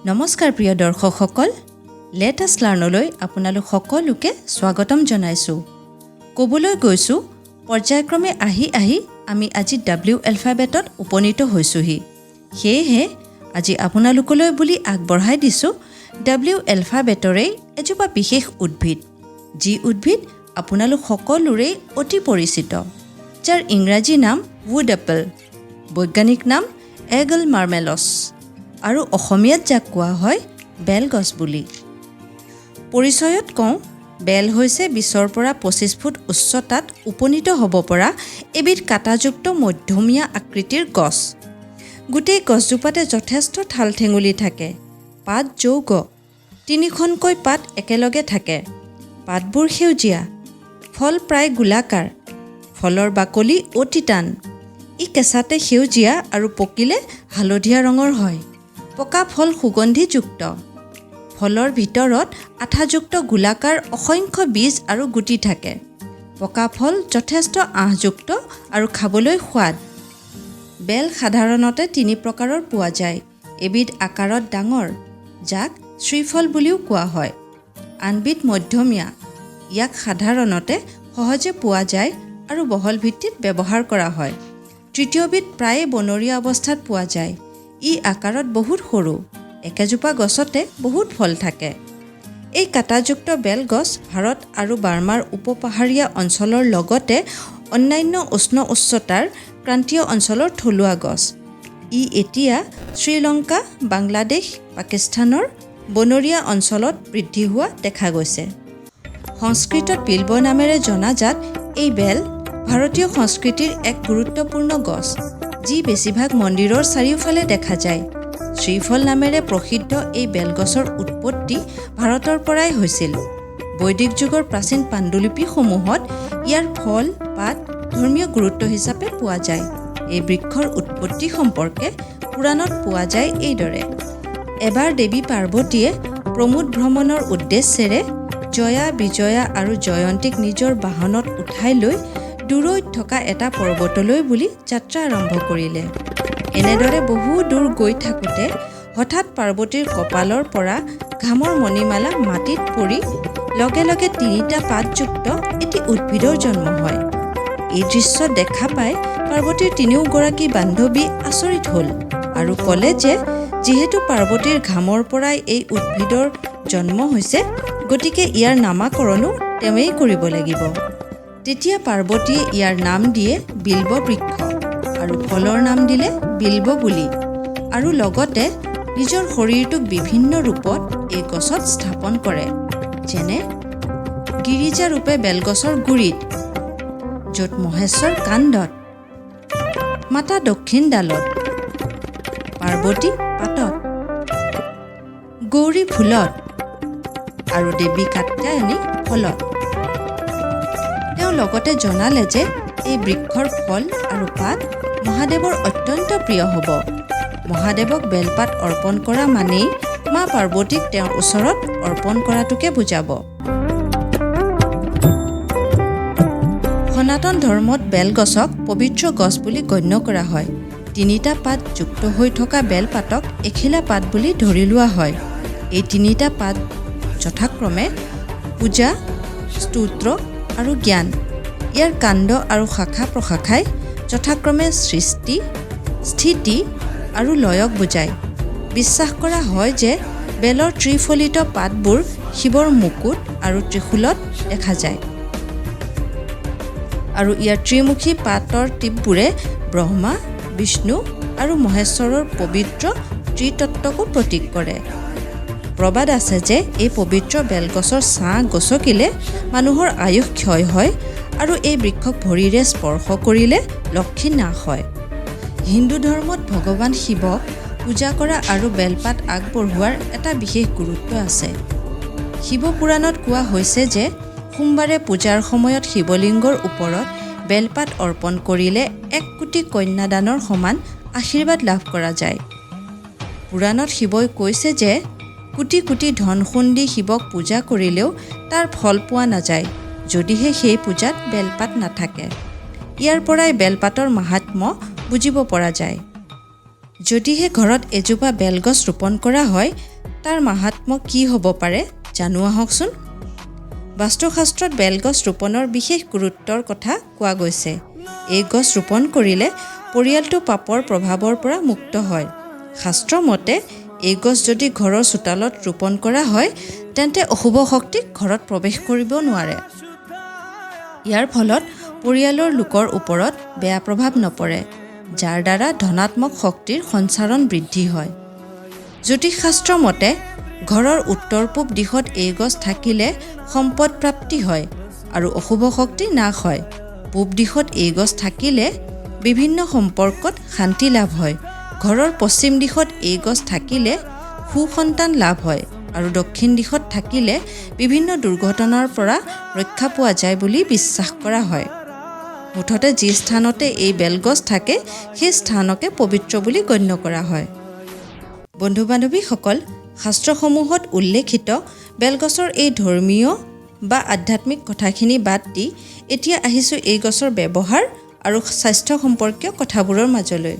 নমস্কাৰ প্ৰিয় দৰ্শকসকল, let us লাৰ্ণলৈ আপোনালোক সকলোকে স্বাগতম জনাইছোঁ। ক'বলৈ গৈছোঁ পৰ্যায়ক্ৰমে আহি আমি আজি W এলফাবেটত উপনীত হৈছোঁহি। সেয়েহে আজি আপোনালোকলৈ বুলি আগবঢ়াই দিছোঁ W এলফাবেটৰেই এজোপা বিশেষ উদ্ভিদ, যি উদ্ভিদ আপোনালোক সকলোৰেই অতি পৰিচিত, যাৰ ইংৰাজী নাম উড এপল, বৈজ্ঞানিক নাম এগল মাৰ্মেলছ আৰু অসমীয়াত যাক কোৱা হয় বেলগছ বুলি। পৰিচয়ত কওঁ, বেল হৈছে 20 পৰা 25 ফুট উচ্চতাত উপনীত হ'ব পৰা এবিধ কাঁটাযুক্ত মধ্যমীয়া আকৃতিৰ গছ। গোটেই গছজোপাতে যথেষ্ট ঠাল ঠেঙুলি থাকে। পাত যৌগ, 3খনকৈ পাত একেলগে থাকে। পাতবোৰ সেউজীয়া, ফল প্ৰায় গোলাকাৰ, ফলৰ বাকলি অতি টান। ই কেঁচাতে সেউজীয়া আৰু পকিলে হালধীয়া ৰঙৰ হয়। পকা ফল সুগন্ধিযুক্ত। ফলৰ ভিতৰত আঠাযুক্ত গোলাকাৰ অসংখ্য বীজ আৰু গুটি থাকে। পকা ফল যথেষ্ট আঁহযুক্ত আৰু খাবলৈ সোৱাদ। বেল সাধাৰণতে 3 প্ৰকাৰৰ পোৱা যায়। এবিধ আকাৰত ডাঙৰ, যাক শ্ৰীফল বুলিও কোৱা হয়। আনবিধ মধ্যমীয়া, ইয়াক সাধাৰণতে সহজে পোৱা যায় আৰু বহল ভিত্তিত ব্যৱহাৰ কৰা হয়। তৃতীয়বিধ প্ৰায়ে বনৰীয়া অৱস্থাত পোৱা যায়। ই আকাৰত বহুত সৰু, একেজোপা গছতে বহুত ফল থাকে। এই কাঁটাযুক্ত বেলগছ ভাৰত আৰু বাৰ্মাৰ উপপাহাৰীয়া অঞ্চলৰ লগতে অন্যান্য উষ্ণ উচ্চতাৰ ক্ৰান্তীয় অঞ্চলৰ থলুৱা গছ। ই এতিয়া শ্ৰীলংকা, বাংলাদেশ, পাকিস্তানৰ বনৰীয়া অঞ্চলত বৃদ্ধি হোৱা দেখা গৈছে। সংস্কৃতত বিল্ব নামেৰে জনাজাত এই বেল ভাৰতীয় সংস্কৃতিৰ এক গুৰুত্বপূৰ্ণ গছ, যি বেছিভাগ মন্দিৰৰ চাৰিওফালে দেখা যায়। শ্ৰীফল নামেৰে প্ৰসিদ্ধ এই বেলগছৰ উৎপত্তি ভাৰতৰ পৰাই হৈছিল। বৈদিক যুগৰ প্ৰাচীন পাণ্ডুলিপিসমূহত ইয়াৰ ফল, পাত ধৰ্মীয় গুৰুত্ব হিচাপে পোৱা যায়। এই বৃক্ষৰ উৎপত্তি সম্পৰ্কে পুৰাণত পোৱা যায় এইদৰে। এবাৰ দেৱী পাৰ্বতীয়ে প্ৰমোদ ভ্ৰমণৰ উদ্দেশ্যেৰে জয়া, বিজয়া আৰু জয়ন্তীক নিজৰ বাহনত উঠাই লৈ দূৰৈত থকা এটা পৰ্বতলৈ বুলি যাত্ৰা আৰম্ভ কৰিলে। এনেদৰে বহু দূৰ গৈ থাকোঁতে হঠাৎ পাৰ্বতীৰ কপালৰ পৰা ঘামৰ মণিমালা মাটিত পৰি লগে লগে 3টা পাতযুক্ত এটি উদ্ভিদৰ জন্ম হয়। এই দৃশ্য দেখা পাই পাৰ্বতীৰ 3গৰাকী বান্ধৱী আচৰিত হ'ল আৰু ক'লে যে যিহেতু পাৰ্বতীৰ ঘামৰ পৰাই এই উদ্ভিদৰ জন্ম হৈছে, গতিকে ইয়াৰ নামাকৰণো তেওঁৱেই কৰিব লাগিব। তেতিয়া পাৰ্বতীয়ে ইয়াৰ নাম দিয়ে বিল্ব বৃক্ষ আৰু ফলৰ নাম দিলে বিল্ব বুলি, আৰু লগতে নিজৰ শৰীৰটোক বিভিন্ন ৰূপত এই গছত স্থাপন কৰে। যেনে গিৰিজা ৰূপে বেলগছৰ গুৰিত, য'ত মহেশ্বৰ কাণ্ডত, মাতা দক্ষিণ ডালত, পাৰ্বতী পাতত, গৌৰী ফুলত আৰু দেৱী কাত্যায়নী ফলত। তেওঁ লগতে জনালে যে এই বৃক্ষৰ ফল আৰু পাত মহাদেৱৰ অত্যন্ত প্ৰিয় হ'ব। মহাদেৱক বেলপাত অৰ্পণ কৰা মানেই মা পাৰ্বতীক তেওঁৰ ওচৰত অৰ্পণ কৰাটোকে বুজাব। সনাতন ধৰ্মত বেলগছক পবিত্ৰ গছ বুলি গণ্য কৰা হয়। 3টা পাত যুক্ত হৈ থকা বেলপাতক এখিলা পাত বুলি ধৰি লোৱা হয়। এই 3টা পাত যথাক্ৰমে পূজা, স্তোত্ৰ আৰু জ্ঞান। ইয়াৰ কাণ্ড আৰু শাখা প্ৰশাখাই যথাক্ৰমে সৃষ্টি, স্থিতি আৰু লয়ক বুজায়। বিশ্বাস কৰা হয় যে বেলৰ ত্ৰিফলিত পাতবোৰ শিৱৰ মুকুট আৰু ত্ৰিশূলত দেখা যায়, আৰু ইয়াৰ ত্ৰিমুখী পাতৰ টিপবোৰে ব্ৰহ্মা, বিষ্ণু আৰু মহেশ্বৰৰ পবিত্ৰ ত্ৰিতত্বকো প্ৰতীক কৰে। প্ৰবাদ আছে যে এই পবিত্ৰ বেলগছৰ ছাঁ গছকিলে মানুহৰ আয়ুস ক্ষয় হয় আৰু এই বৃক্ষক ভৰিৰে স্পৰ্শ কৰিলে লক্ষ্মী নাশ হয়। হিন্দু ধৰ্মত ভগৱান শিৱক পূজা কৰা আৰু বেলপাত আগবঢ়োৱাৰ এটা বিশেষ গুৰুত্ব আছে। শিৱ পুৰাণত কোৱা হৈছে যে সোমবাৰে পূজাৰ সময়ত শিৱলিংগৰ ওপৰত বেলপাত অৰ্পণ কৰিলে 1 কোটি কন্যাদানৰ সমান আশীৰ্বাদ লাভ কৰা যায়। পুৰাণত শিৱই কৈছে যে কোটি কোটি ধন সোণ দি শিৱক পূজা কৰিলেও তাৰ ফল পোৱা নাযায়, যদিহে সেই পূজাত বেলপাত নাথাকে। ইয়াৰ পৰাই বেলপাতৰ মাহাত্ম্য বুজিব পৰা যায়। যদিহে ঘৰত এজোপা বেলগছ ৰোপণ কৰা হয়, তাৰ মাহাত্ম্য কি হ'ব পাৰে জানো আহকচোন। বাস্তুশাস্ত্ৰত বেলগছ ৰোপণৰ বিশেষ গুৰুত্বৰ কথা কোৱা গৈছে। এই গছ ৰোপণ কৰিলে পৰিয়ালটো পাপৰ প্ৰভাৱৰ পৰা মুক্ত হয়। শাস্ত্ৰ মতে এই গছ যদি ঘৰৰ চোতালত ৰোপণ কৰা হয়, তেন্তে অশুভ শক্তিক ঘৰত প্ৰৱেশ কৰিব নোৱাৰে। ইয়াৰ ফলত পৰিয়ালৰ লোকৰ ওপৰত বেয়া প্ৰভাৱ নপৰে, যাৰ দ্বাৰা ধনাত্মক শক্তিৰ সঞ্চাৰণ বৃদ্ধি হয়। জ্যোতিষশাস্ত্ৰ মতে ঘৰৰ উত্তৰ পূব দিশত এই গছ থাকিলে সম্পদ প্ৰাপ্তি হয় আৰু অশুভ শক্তি নাশ হয়। পূব দিশত এই গছ থাকিলে বিভিন্ন সম্পৰ্কত শান্তি লাভ হয়। ঘৰৰ পশ্চিম দিশত এই গছ থাকিলে সুসন্তান লাভ হয় আৰু দক্ষিণ দিশত থাকিলে বিভিন্ন দুৰ্ঘটনাৰ পৰা ৰক্ষা পোৱা যায় বুলি বিশ্বাস কৰা হয়। মুঠতে যি স্থানতে এই বেলগছ থাকে, সেই স্থানকে পবিত্ৰ বুলি গণ্য কৰা হয়। বন্ধু বান্ধৱীসকল, শাস্ত্ৰসমূহত উল্লেখিত বেলগছৰ এই ধৰ্মীয় বা আধ্যাত্মিক কথাখিনি বাদ দি এতিয়া আহিছোঁ এই গছৰ ব্যৱহাৰ আৰু স্বাস্থ্য সম্পৰ্কীয় কথাবোৰৰ মাজলৈ।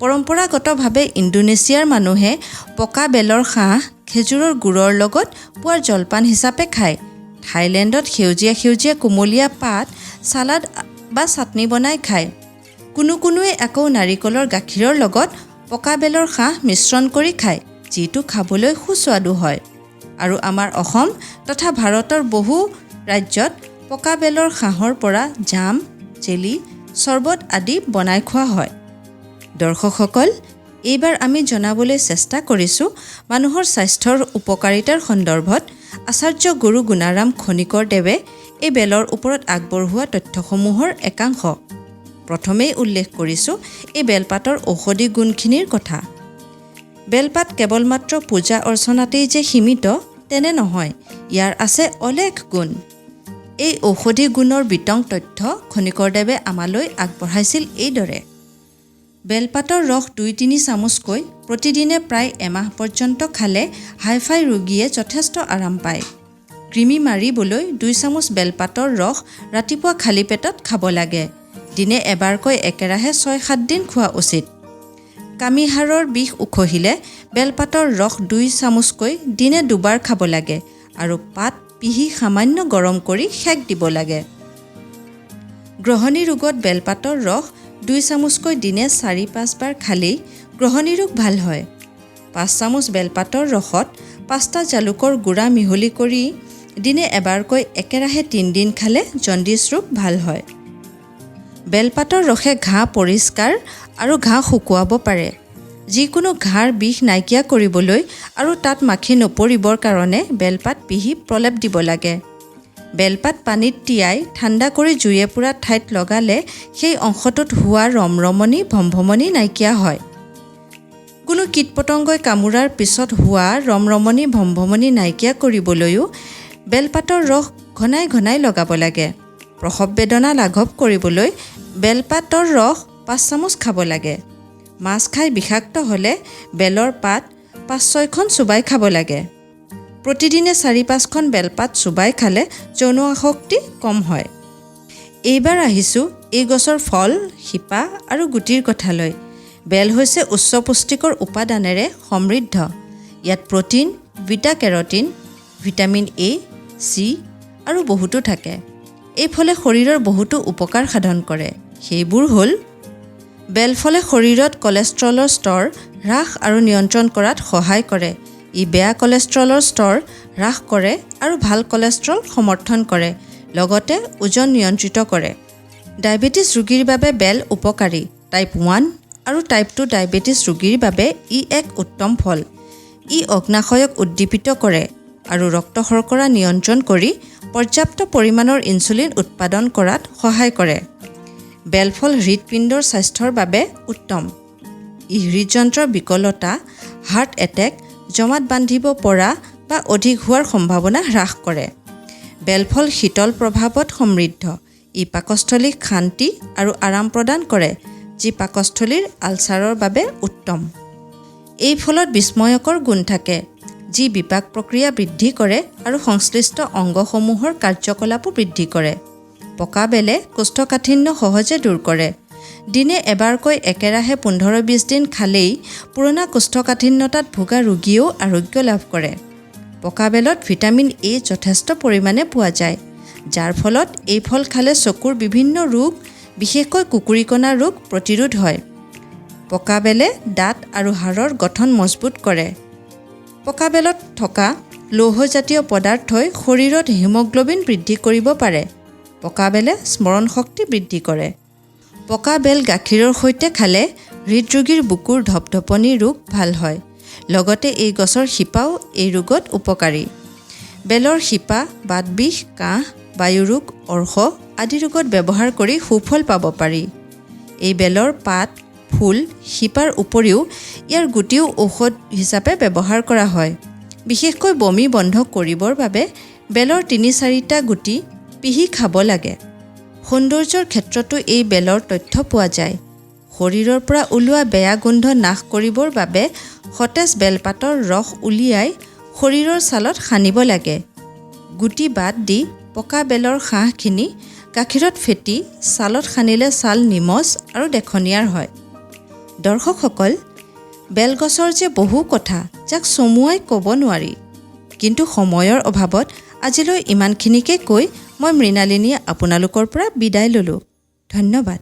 পৰম্পৰাগতভাৱে ইণ্ডোনেছিয়াৰ মানুহে পকা বেলৰ শাহ খেজুৰৰ গুড়ৰ লগত পুৱাৰ জলপান হিচাপে খায়। থাইলেণ্ডত সেউজীয়া সেউজীয়া কুমলীয়া পাত চালাড বা চাটনি বনাই খায়। কোনোৱে আকৌ নাৰিকলৰ গাখীৰৰ লগত পকা বেলৰ শাহ মিশ্ৰণ কৰি খায়, যিটো খাবলৈ সুস্বাদু হয়। আৰু আমাৰ অসম তথা ভাৰতৰ বহু ৰাজ্যত পকা বেলৰ শাহৰ পৰা জাম, জেলি, চৰ্বত আদি বনাই খোৱা হয়। দৰ্শকসকল, এইবাৰ আমি জনাবলৈ চেষ্টা কৰিছোঁ মানুহৰ স্বাস্থ্যৰ উপকাৰিতাৰ সন্দৰ্ভত আচাৰ্য গুৰু গুণাৰাম খনিকৰ দেৱে এই বেলৰ ওপৰত আগবঢ়োৱা তথ্যসমূহৰ একাংশ। প্ৰথমেই উল্লেখ কৰিছোঁ এই বেলপাতৰ ঔষধি গুণখিনিৰ কথা। বেলপাত কেৱল মাত্ৰ পূজা অৰ্চনাতেই যে সীমিত তেনে নহয়, ইয়াৰ আছে অলেখ গুণ। এই ঔষধি গুণৰ বিতং তথ্য খনিকৰদেৱে আমালৈ আগবঢ়াইছিল এইদৰে। বেলপাতৰ ৰস 2-3 চামুচকৈ প্ৰতিদিনে প্ৰায় এমাহ পৰ্যন্ত খালে হাইফাই ৰোগীয়ে যথেষ্ট আৰাম পায়। কৃমি মাৰিবলৈ 2 চামুচ বেলপাতৰ ৰস ৰাতিপুৱা খালী পেটত খাব লাগে। দিনে এবাৰকৈ একেৰাহে 6-7 দিন খোৱা উচিত। কামিহাড়ৰ বিষ উখহিলে বেলপাতৰ ৰস 2 চামুচকৈ দিনে 2 বাৰ খাব লাগে আৰু পাত পিহি সামান্য গৰম কৰি সেক দিব লাগে। গ্ৰহণী ৰোগত বেলপাতৰ ৰস 2 চামুচকৈ দিনে 4-5 বাৰ খালেই গ্ৰহণী ৰোগ ভাল হয়। 5 চামুচ বেলপাতৰ ৰসত 5টা জালুকৰ গুড়া মিহলি কৰি দিনে এবাৰকৈ একেৰাহে 3 দিন খালে জণ্ডিছ ৰোগ ভাল হয়। বেলপাতৰ ৰসে ঘাঁ পৰিষ্কাৰ আৰু ঘাঁ শুকুৱাব পাৰে। যিকোনো ঘাঁৰ বিষ নাইকিয়া কৰিবলৈ আৰু তাত মাখি নপৰিবৰ কাৰণে বেলপাত পিহি প্ৰলেপ দিব লাগে। বেলপাত পানীত তিয়াই ঠাণ্ডা কৰি জুয়ে পুৰা ঠাইত লগালে সেই অংশটোত হোৱা ৰমৰমনি ভমভমনি নাইকিয়া হয়। কোনো কীট পতংগই কামোৰাৰ পিছত হোৱা ৰমৰমনি ভমভমনি নাইকিয়া কৰিবলৈও বেলপাতৰ ৰস ঘনাই ঘনাই লগাব লাগে। প্ৰসৱ বেদনা লাঘৱ কৰিবলৈ বেলপাতৰ ৰস 5 চামুচ খাব লাগে। মাছ খাই বিষাক্ত হ'লে বেলৰ পাত 5-6খন চুবাই খাব লাগে। প্ৰতিদিনে 4-5খন বেলপাত চুবাই খালে যৌন আসক্তি কম হয়। এইবাৰ আহিছোঁ এই গছৰ ফল, শিপা আৰু গুটিৰ কথালৈ। বেল হৈছে উচ্চ পুষ্টিকৰ উপাদানেৰে সমৃদ্ধ। ইয়াত protein, beta carotene, vitamin A, C আৰু বহুতো থাকে। এই ফলে শৰীৰৰ বহুতো উপকাৰ সাধন কৰে। সেইবোৰ হ'ল: বেলফলে শৰীৰত কলেষ্ট্ৰলৰ স্তৰ হ্ৰাস আৰু নিয়ন্ত্ৰণ কৰাত সহায় কৰে। ই বেয়া কলেষ্ট্ৰলৰ স্তৰ হ্ৰাস কৰে আৰু ভাল কলেষ্ট্ৰল সমৰ্থন কৰে, লগতে ওজন নিয়ন্ত্ৰিত কৰে। ডায়েবেটিছ ৰোগীৰ বাবে বেল উপকাৰী। টাইপ 1 আৰু টাইপ 2 ডায়েবেটিছ ৰোগীৰ বাবে ই এক উত্তম ফল। ই অগ্নাশয়ক উদ্দীপিত কৰে আৰু ৰক্ত শৰ্কৰা নিয়ন্ত্ৰণ কৰি পৰ্যাপ্ত পৰিমাণৰ ইনচুলিন উৎপাদন কৰাত সহায় কৰে। বেলফল হৃদপিণ্ডৰ স্বাস্থ্যৰ বাবে উত্তম। ই হৃদযন্ত্ৰৰ বিকলতা, হাৰ্ট এটেক, জমাট বান্ধিব পৰা বা অধিক হোৱাৰ সম্ভাৱনা হ্ৰাস কৰে। বেলফল শীতল প্ৰভাৱত সমৃদ্ধ। ই পাকস্থলীক শান্তি আৰু আৰাম প্ৰদান কৰে, যি পাকস্থলীৰ আলচাৰৰ বাবে উত্তম। এই ফলত বিস্ময়কৰ গুণ থাকে। যি বিপাক প্ৰক্ৰিয়া বৃদ্ধি কৰে আৰু সংশ্লিষ্ট অংগসমূহৰ কাৰ্যকলাপো বৃদ্ধি কৰে। পকা বেলে কোষ্ঠকাঠিন্য সহজে দূৰ কৰে। দিনে এবাৰকৈ একেৰাহে 15-20 দিন খালেই পুৰণা কোষ্ঠকাঠিন্যতাত ভোগা ৰোগীয়েও আৰোগ্য লাভ কৰে। পকা বেলত ভিটামিন এ যথেষ্ট পৰিমাণে পোৱা যায়, যাৰ ফলত এই ফল খালে চকুৰ বিভিন্ন ৰোগ, বিশেষকৈ কুকুৰিকণা ৰোগ প্ৰতিৰোধ হয়। পকা বেলে দাঁত আৰু হাড়ৰ গঠন মজবুত কৰে। পকা বেলত থকা লৌহজাতীয় পদাৰ্থই শৰীৰত হিমোগ্লোবিন বৃদ্ধি কৰিব পাৰে। পকা বেলে স্মৰণ শক্তি বৃদ্ধি কৰে। পকা বেল গাখীৰৰ সৈতে খালে হৃদৰোগীৰ বুকুৰ ধপধপনি ৰোগ ভাল হয়। লগতে এই গছৰ শিপাও এই ৰোগত উপকাৰী। বেলৰ শিপা বাতবিষ, কাহ, বায়ু ৰোগ, অৰ্শ আদি ৰোগত ব্যৱহাৰ কৰি সুফল পাব পাৰি। এই বেলৰ পাত, ফুল, শিপাৰ উপৰিও ইয়াৰ গুটিও ঔষধ হিচাপে ব্যৱহাৰ কৰা হয়। বিশেষকৈ বমি বন্ধ কৰিবৰ বাবে বেলৰ 3-4টা গুটি পিহি খাব লাগে। সৌন্দৰ্যৰ ক্ষেত্ৰতো এই বেলৰ তথ্য পোৱা যায়। শৰীৰৰ পৰা ওলোৱা বেয়া গোন্ধ নাশ কৰিবৰ বাবে সতেজ বেলপাতৰ ৰস উলিয়াই শৰীৰৰ ছালত সানিব লাগে। গুটি বাদ দি পকা বেলৰ শাঁহখিনি গাখীৰত ফেটি ছালত সানিলে ছাল নিমজ আৰু দেখনীয়াৰ হয়। দৰ্শকসকল, বেলগছৰ যে বহু কথা যাক চমুৱাই ক'ব নোৱাৰি, কিন্তু সময়ৰ অভাৱত আজিলৈ ইমানখিনিকে কৈ মই মৃণালিনীয়ে আপোনালোকৰ পৰা বিদায় ল'লোঁ। ধন্যবাদ।